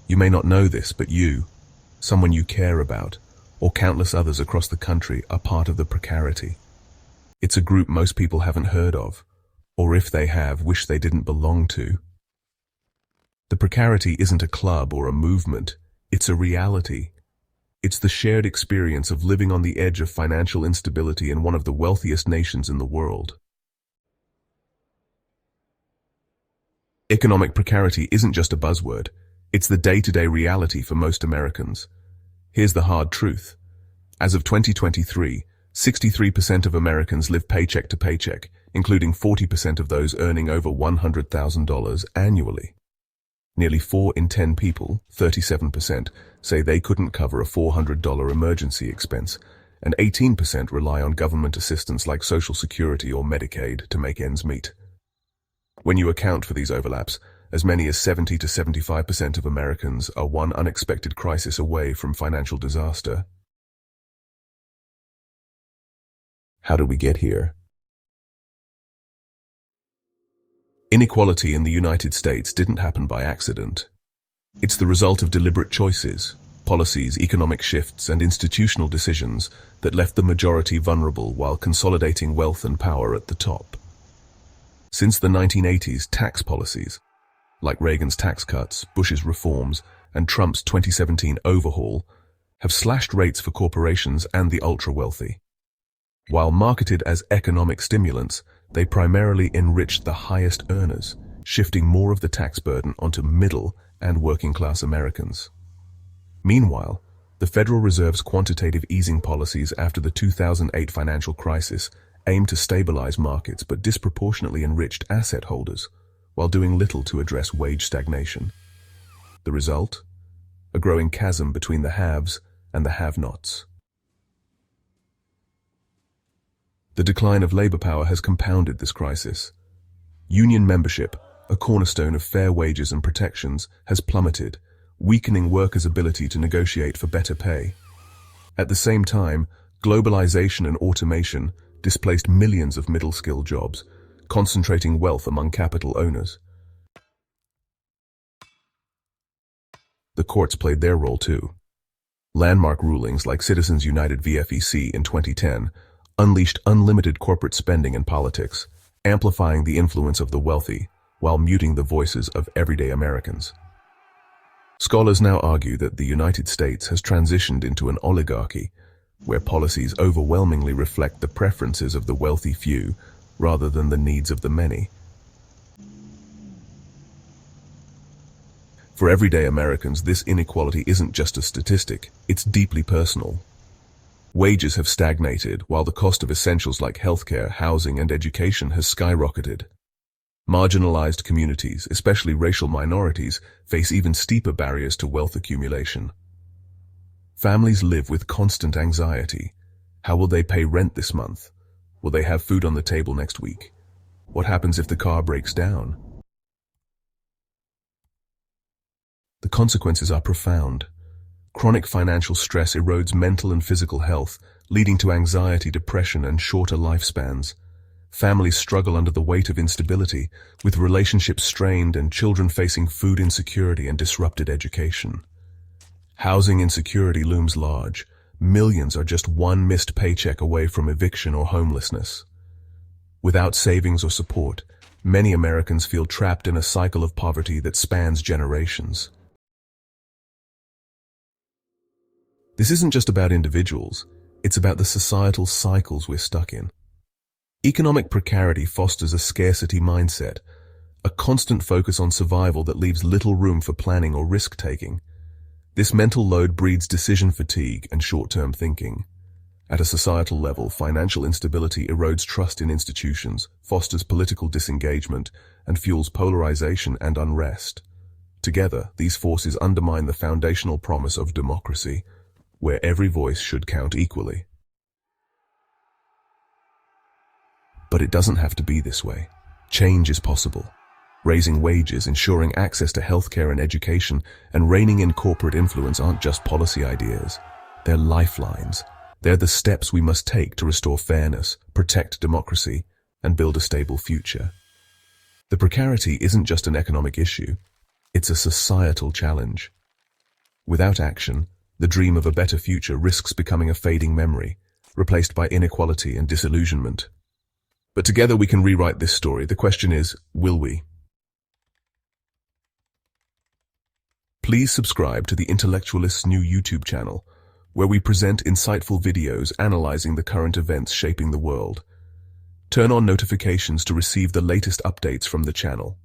You may not know this, but you, someone you care about, or countless others across the country are part of the Precarity. It's a group most people haven't heard of, or if they have, wish they didn't belong to. The Precarity isn't a club or a movement, it's a reality. It's the shared experience of living on the edge of financial instability in one of the wealthiest nations in the world. Economic precarity isn't just a buzzword, it's the day-to-day reality for most Americans. Here's the hard truth. As of 2023, 63% of Americans live paycheck to paycheck, including 40% of those earning over $100,000 annually. Nearly 4 in 10 people, 37%, say they couldn't cover a $400 emergency expense, and 18% rely on government assistance like Social Security or Medicaid to make ends meet. When you account for these overlaps, as many as 70 to 75% of Americans are one unexpected crisis away from financial disaster. How did we get here? Inequality in the United States didn't happen by accident. It's the result of deliberate choices, policies, economic shifts, and institutional decisions that left the majority vulnerable while consolidating wealth and power at the top. Since the 1980s, tax policies, like Reagan's tax cuts, Bush's reforms, and Trump's 2017 overhaul, have slashed rates for corporations and the ultra-wealthy. While marketed as economic stimulants, they primarily enriched the highest earners, shifting more of the tax burden onto middle and working-class Americans. Meanwhile, the Federal Reserve's quantitative easing policies after the 2008 financial crisis aimed to stabilize markets but disproportionately enriched asset holders, while doing little to address wage stagnation. The result? A growing chasm between the haves and the have-nots. The decline of labor power has compounded this crisis. Union membership, a cornerstone of fair wages and protections, has plummeted, weakening workers' ability to negotiate for better pay. At the same time, globalization and automation displaced millions of middle-skill jobs, concentrating wealth among capital owners. The courts played their role too. Landmark rulings like Citizens United VFEC in 2010 unleashed unlimited corporate spending in politics, amplifying the influence of the wealthy while muting the voices of everyday Americans. Scholars now argue that the United States has transitioned into an oligarchy, where policies overwhelmingly reflect the preferences of the wealthy few rather than the needs of the many. For everyday Americans, this inequality isn't just a statistic, it's deeply personal. Wages have stagnated, while the cost of essentials like healthcare, housing, and education has skyrocketed. Marginalized communities, especially racial minorities, face even steeper barriers to wealth accumulation. Families live with constant anxiety. How will they pay rent this month? Will they have food on the table next week? What happens if the car breaks down? The consequences are profound. Chronic financial stress erodes mental and physical health, leading to anxiety, depression, and shorter lifespans. Families struggle under the weight of instability, with relationships strained and children facing food insecurity and disrupted education. Housing insecurity looms large. Millions are just one missed paycheck away from eviction or homelessness. Without savings or support, many Americans feel trapped in a cycle of poverty that spans generations. This isn't just about individuals, it's about the societal cycles we're stuck in. Economic precarity fosters a scarcity mindset, a constant focus on survival that leaves little room for planning or risk-taking. This mental load breeds decision fatigue and short-term thinking. At a societal level, financial instability erodes trust in institutions, fosters political disengagement, and fuels polarization and unrest. Together, these forces undermine the foundational promise of democracy, where every voice should count equally. But it doesn't have to be this way. Change is possible. Raising wages, ensuring access to healthcare and education, and reining in corporate influence aren't just policy ideas. They're lifelines. They're the steps we must take to restore fairness, protect democracy, and build a stable future. The precarity isn't just an economic issue. It's a societal challenge. Without action, the dream of a better future risks becoming a fading memory, replaced by inequality and disillusionment. But together we can rewrite this story. The question is, will we? Please subscribe to the Intellectualist's new YouTube channel, where we present insightful videos analyzing the current events shaping the world. Turn on notifications to receive the latest updates from the channel.